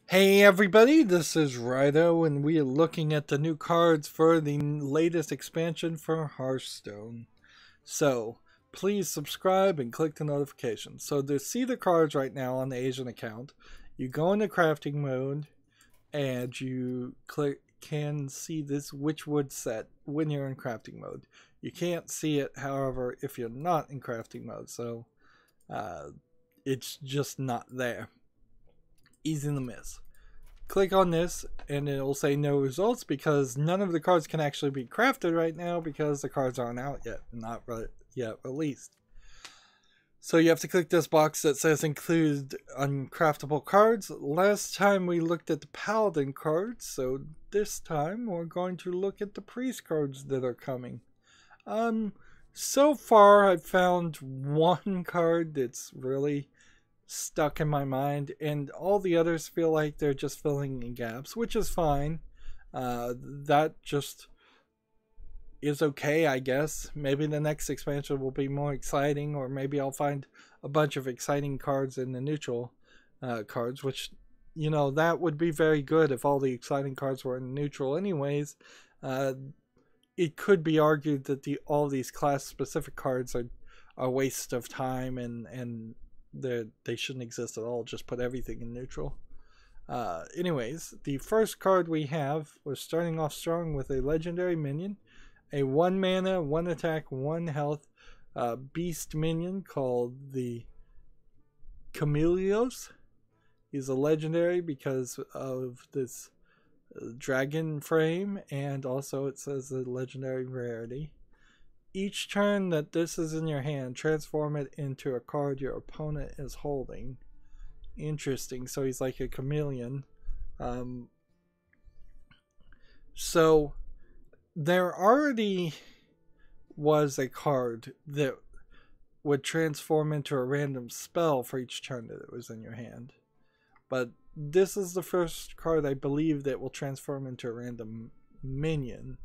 Hey everybody, this is Rydo, and we are looking at the new cards for the latest expansion for Hearthstone. So, please subscribe and click the notifications. So to see the cards right now on the Asian account, you go into crafting mode, and you can see this WitchWood set when you're in crafting mode. You can't see it, however, if you're not in crafting mode, so it's just not there. Easy to miss. Click on this and it'll say no results because none of the cards can actually be crafted right now because the cards aren't out yet, not yet released. So you have to click this box that says include uncraftable cards. Last time we looked at the paladin cards, so this time we're going to look at the priest cards that are coming. So far I've found one card that's really stuck in my mind, and all the others feel like they're just filling in gaps, which is fine. That just is okay, I guess. Maybe the next expansion will be more exciting, or maybe I'll find a bunch of exciting cards in the neutral cards, which, you know, that would be very good if all the exciting cards were in neutral anyways. It could be argued that all these class specific cards are a waste of time, and they shouldn't exist at all. Just put everything in neutral. Anyways, the first card we have, we're starting off strong with a legendary minion, a 1 mana, 1 attack, 1 health beast minion called the Chameleos. He's a legendary because of this dragon frame, and also it says a legendary rarity. Each turn that this is in your hand, transform it into a card your opponent is holding. Interesting. So he's like a chameleon. So there already was a card that would transform into a random spell for each turn that it was in your hand. But this is the first card, I believe, that will transform into a random minion.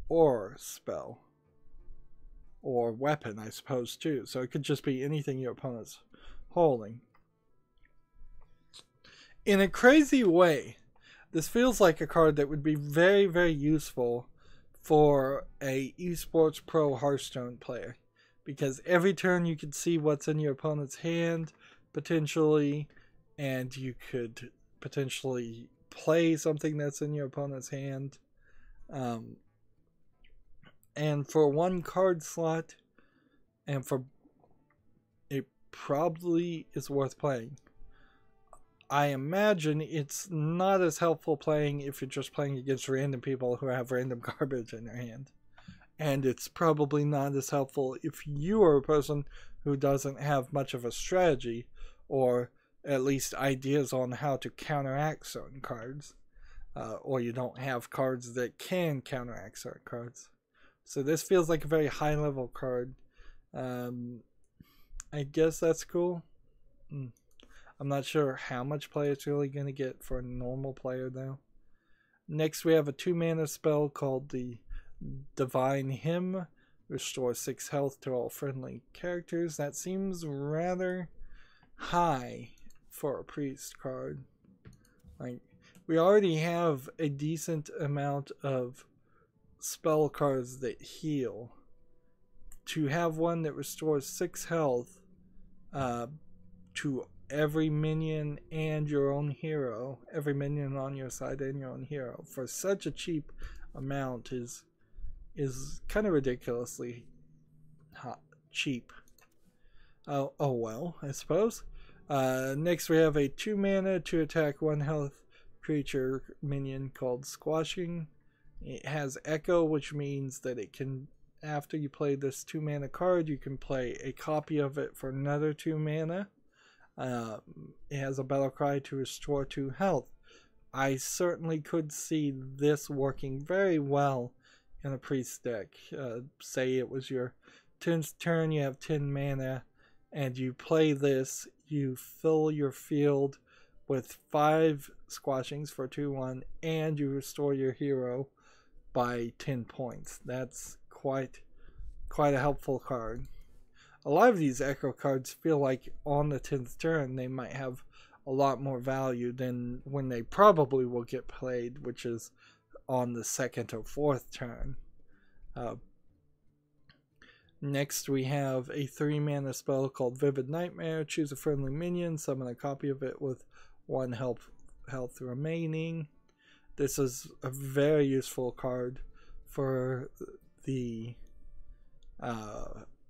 Or spell. Or weapon, I suppose, too. So it could just be anything your opponent's holding. In a crazy way, this feels like a card that would be very, very useful for a esports pro Hearthstone player. Because every turn you could see what's in your opponent's hand, potentially, and you could potentially play something that's in your opponent's hand. And for 1 card slot, and for it probably is worth playing. I imagine it's not as helpful playing if you're just playing against random people who have random garbage in their hand. And it's probably not as helpful if you are a person who doesn't have much of a strategy, or at least ideas on how to counteract certain cards. Or you don't have cards that can counteract certain cards. So this feels like a very high level card. I guess that's cool. I'm not sure how much play it's really going to get for a normal player though. Next we have a 2 mana spell called the Divine Hymn. Restores 6 health to all friendly characters. That seems rather high for a priest card. Like, we already have a decent amount of spell cards that heal. To have one that restores 6 health to every minion and your own hero, every minion on your side and your own hero, for such a cheap amount is kind of ridiculously cheap. Oh well, I suppose. Next we have a 2 mana, 2 attack, 1 health creature minion called Squashing. It has Echo, which means that it can, after you play this 2 mana card, you can play a copy of it for another 2 mana. It has a battle cry to restore 2 health. I certainly could see this working very well in a priest deck. Say it was your 10th turn, you have 10 mana, and you play this, you fill your field with 5 squashings for 2/1, and you restore your hero by 10 points. That's quite a helpful card. A lot of these Echo cards feel like on the 10th turn they might have a lot more value than when they probably will get played, which is on the second or fourth turn. Next we have a 3-mana spell called Vivid Nightmare. Choose a friendly minion, summon a copy of it with 1 health remaining. This is a very useful card for the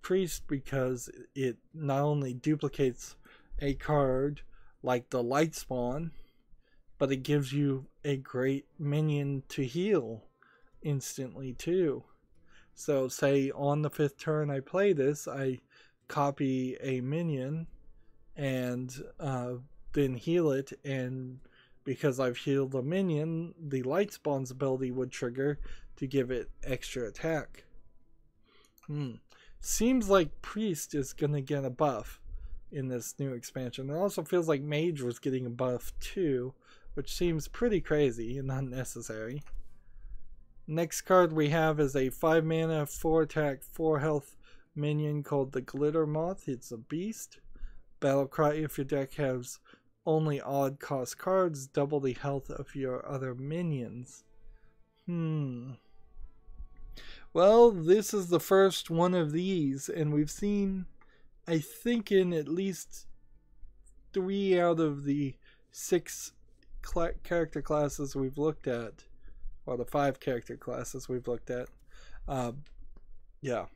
priest because it not only duplicates a card like the Light Spawn, but it gives you a great minion to heal instantly too. So say on the 5th turn I play this, I copy a minion and then heal it, and because I've healed a minion, the Light Spawn's ability would trigger to give it extra attack. Seems like Priest is going to get a buff in this new expansion. It also feels like Mage was getting a buff too, which seems pretty crazy and unnecessary. Next card we have is a 5-mana, 4-attack, 4-health minion called the Glitter Moth. It's a beast. Battlecry: if your deck has only odd cost cards, double the health of your other minions. Well, this is the first one of these, and we've seen, I think, in at least 3 out of the 6 character classes we've looked at, or the 5 character classes we've looked at. Yeah.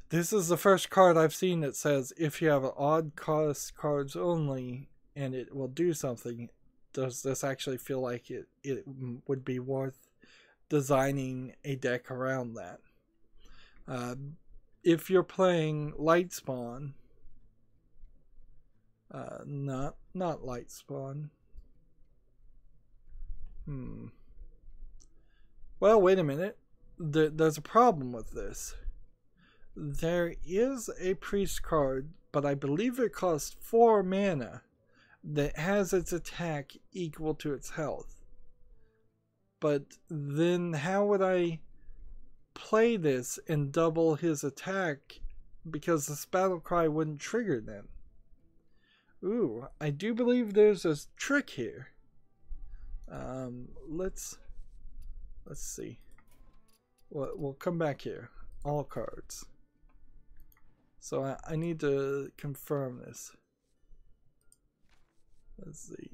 This is the first card I've seen that says if you have odd cost cards only and it will do something. Does this actually feel like it would be worth designing a deck around that? If you're playing Light Spawn, not Light Spawn. Well, wait a minute. There's a problem with this. There is a priest card, but I believe it costs 4 mana that has its attack equal to its health. But then how would I play this and double his attack, because this battle cry wouldn't trigger then? Ooh, I do believe there's a trick here. Let's see. We'll come back here. All cards. So I need to confirm this. Let's see.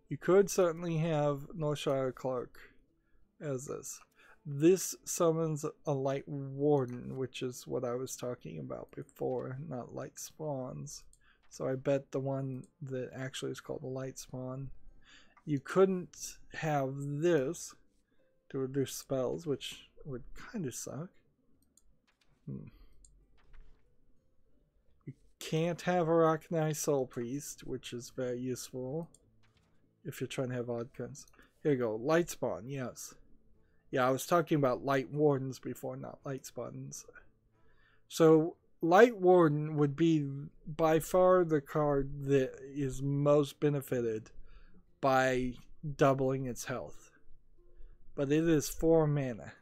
You could certainly have Northshire Clark as this. This summons a Light Warden, which is what I was talking about before, not Light Spawns. So I bet the one that actually is called a Light Spawn. You couldn't have this to reduce spells, which would kind of suck. You can't have a Arcanine Soul Priest, which is very useful if you're trying to have odd cards. Here you go, Light Spawn, yes. Yeah, I was talking about Light Wardens before, not Light Spawns. So Light Warden would be by far the card that is most benefited by doubling its health. But it is 4 mana.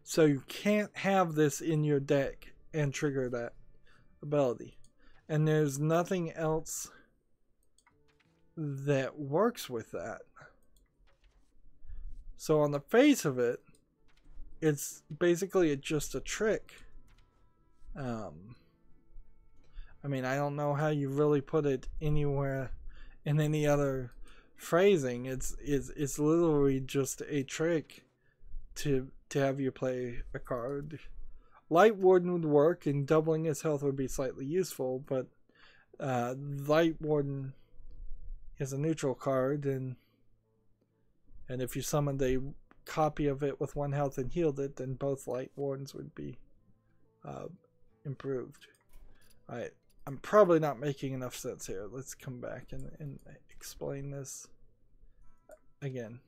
So you can't have this in your deck and trigger that ability. And there's nothing else that works with that. So on the face of it, it's basically just a trick. I mean, I don't know how you really put it anywhere in any other phrasing. It's literally just a trick to have you play a card. Light Warden would work, and doubling his health would be slightly useful, but Light Warden is a neutral card, and if you summoned a copy of it with 1 health and healed it, then both Light Wardens would be improved. I'm probably not making enough sense here. Let's come back and explain this again.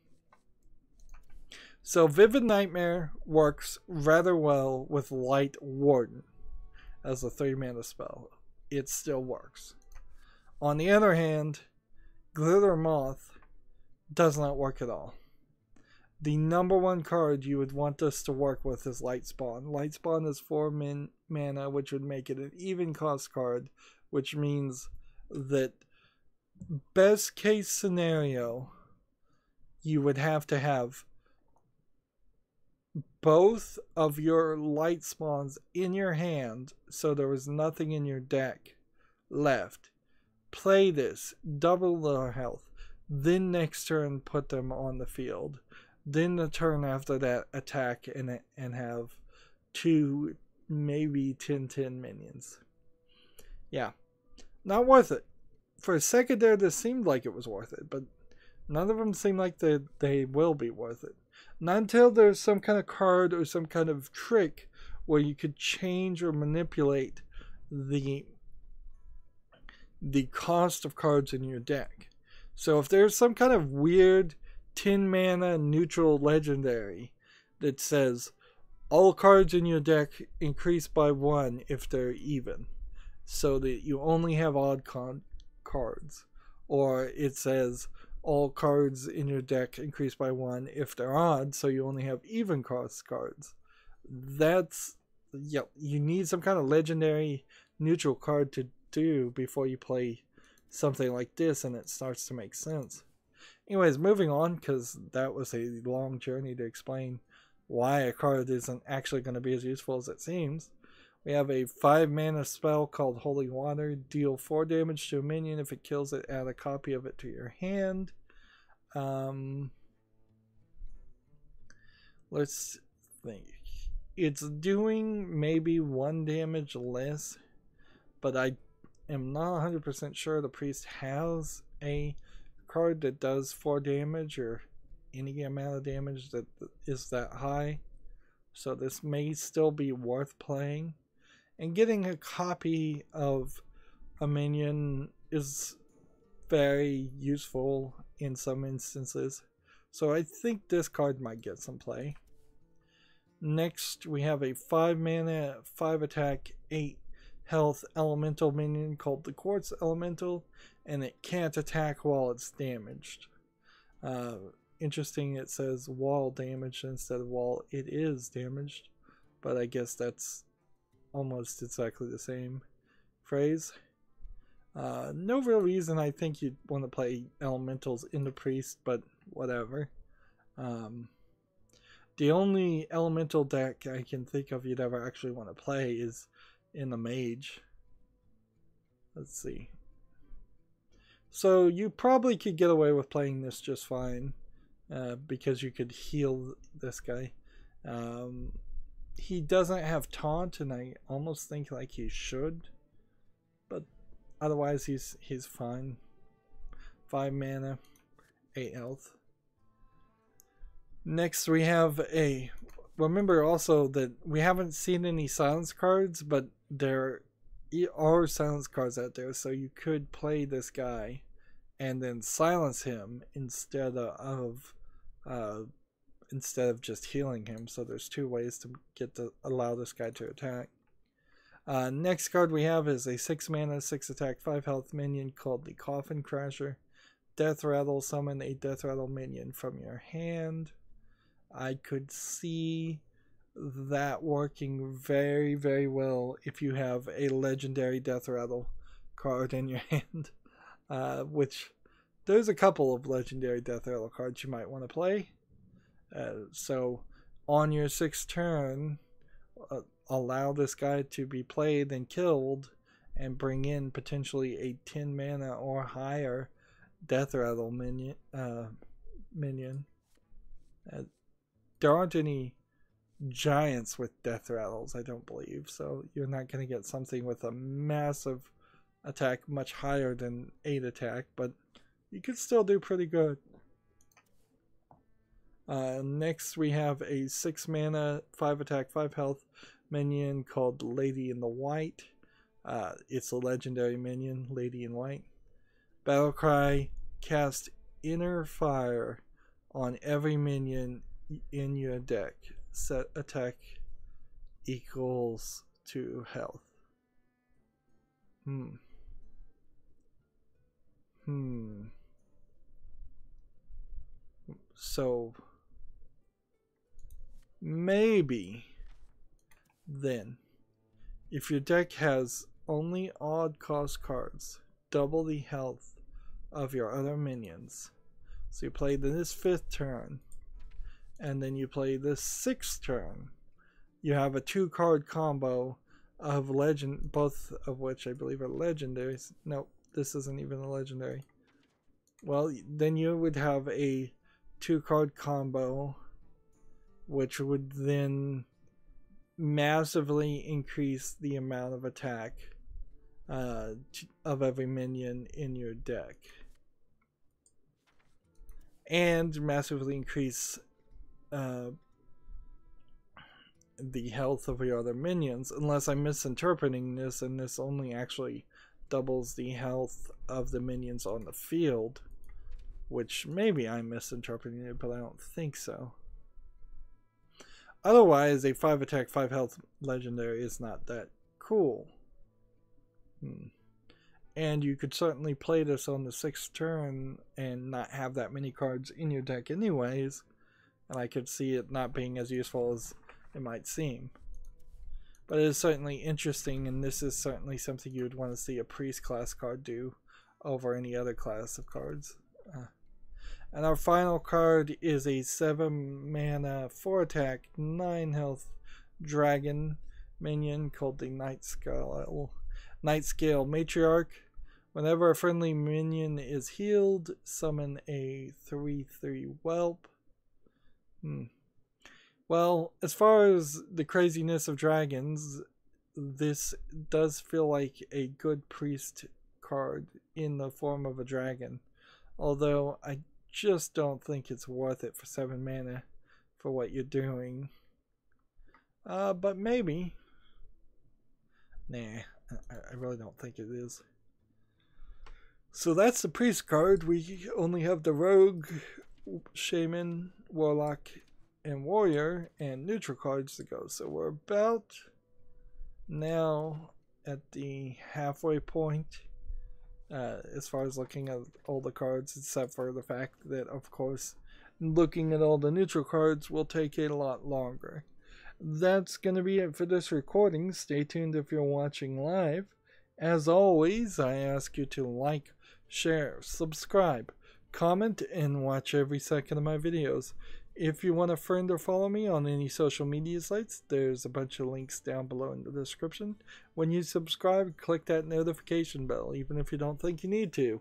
So Vivid Nightmare works rather well with Light Warden as a 3-mana spell. It still works. On the other hand, Glitter Moth does not work at all. The number 1 card you would want this to work with is Light Spawn. Light Spawn is 4 mana, which would make it an even cost card which means that best case scenario, you would have to have both of your light spawns in your hand, so there was nothing in your deck left. Play this, double their health, then next turn put them on the field, then the turn after that attack and have 2, maybe 10/10 minions. Yeah, not worth it. For a second there, this seemed like it was worth it, but none of them seem like they will be worth it. Not until there's some kind of card or some kind of trick where you could change or manipulate the cost of cards in your deck. So if there's some kind of weird 10 mana neutral legendary that says all cards in your deck increase by 1 if they're even, so that you only have odd cards, or it says all cards in your deck increase by 1 if they're odd, so you only have even cost cards. That's, yep, you need some kind of legendary neutral card to do before you play something like this and it starts to make sense. Anyways, moving on, because that was a long journey to explain why a card isn't actually going to be as useful as it seems. We have a 5 mana spell called Holy Water. Deal 4 damage to a minion. If it kills it, add a copy of it to your hand. Let's think. It's doing maybe 1 damage less, but I am not 100% sure the priest has a card that does 4 damage or any amount of damage that is that high. So this may still be worth playing. And getting a copy of a minion is very useful in some instances. So I think this card might get some play. Next, we have a 5 mana, 5 attack, 8 health elemental minion called the Quartz Elemental, and it can't attack while it's damaged. Interesting, it says wall damaged instead of wall it is damaged, but I guess that's almost exactly the same phrase. No real reason I think you'd want to play elementals in the priest, but whatever. The only elemental deck I can think of you'd ever actually want to play is in the mage. Let's see. So you probably could get away with playing this just fine, because you could heal this guy. He doesn't have taunt, and I almost think like he should, but otherwise he's fine. 5 mana, 8 health. Next we have a, remember also that we haven't seen any silence cards, but there are silence cards out there, so you could play this guy and then silence him instead of just healing him. So there's 2 ways to get to allow this guy to attack. Next card we have is a 6 mana, 6 attack, 5 health minion called the Coffin Crasher. Death Rattle, summon a Death Rattle minion from your hand. I could see that working very, very well if you have a legendary Death Rattle card in your hand, which there's a couple of legendary Death Rattle cards you might want to play. So on your 6th turn, allow this guy to be played and killed and bring in potentially a 10 mana or higher Death Rattle minion. There aren't any giants with Death Rattles, I don't believe, so you're not going to get something with a massive attack much higher than 8 attack, but you could still do pretty good. Next we have a 6 mana, 5 attack, 5 health minion called Lady in the White. It's a legendary minion, Lady in White. Battlecry, cast Inner Fire on every minion in your deck. Set attack equals to health. So maybe then, if your deck has only odd cost cards double the health of your other minions. So you play this 5th turn, and then you play this 6th turn. You have a 2-card combo of legend, both of which I believe are legendaries. Nope, this isn't even a legendary. Well, then you would have a 2-card combo, which would then massively increase the amount of attack of every minion in your deck, and massively increase the health of your other minions, unless I'm misinterpreting this and this only actually doubles the health of the minions on the field, which maybe I'm misinterpreting it, but I don't think so. Otherwise, a 5 attack, 5 health legendary is not that cool. And you could certainly play this on the 6th turn and not have that many cards in your deck anyways, and I could see it not being as useful as it might seem. But it is certainly interesting, and this is certainly something you would want to see a priest class card do over any other class of cards. And our final card is a 7 mana, 4 attack, 9 health dragon minion called the Nightscale Matriarch. Whenever a friendly minion is healed, summon a 3/3 whelp. Well, as far as the craziness of dragons, this does feel like a good priest card in the form of a dragon. Although I just don't think it's worth it for 7 mana for what you're doing. But maybe. Nah, I really don't think it is. So that's the priest card. We only have the rogue, shaman, warlock, and warrior, and neutral cards to go. So we're about now at the halfway point as far as looking at all the cards, except for the fact that, of course, looking at all the neutral cards will take a lot longer. That's going to be it for this recording. Stay tuned if you're watching live. As always, I ask you to like, share, subscribe, comment, and watch every second of my videos. If you want to friend or follow me on any social media sites, there's a bunch of links down below in the description. When you subscribe, click that notification bell, even if you don't think you need to.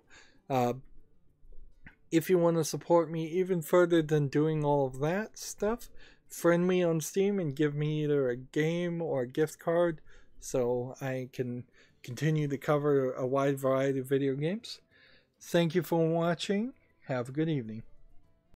If you want to support me even further than doing all of that stuff, friend me on Steam and give me either a game or a gift card so I can continue to cover a wide variety of video games. Thank you for watching. Have a good evening.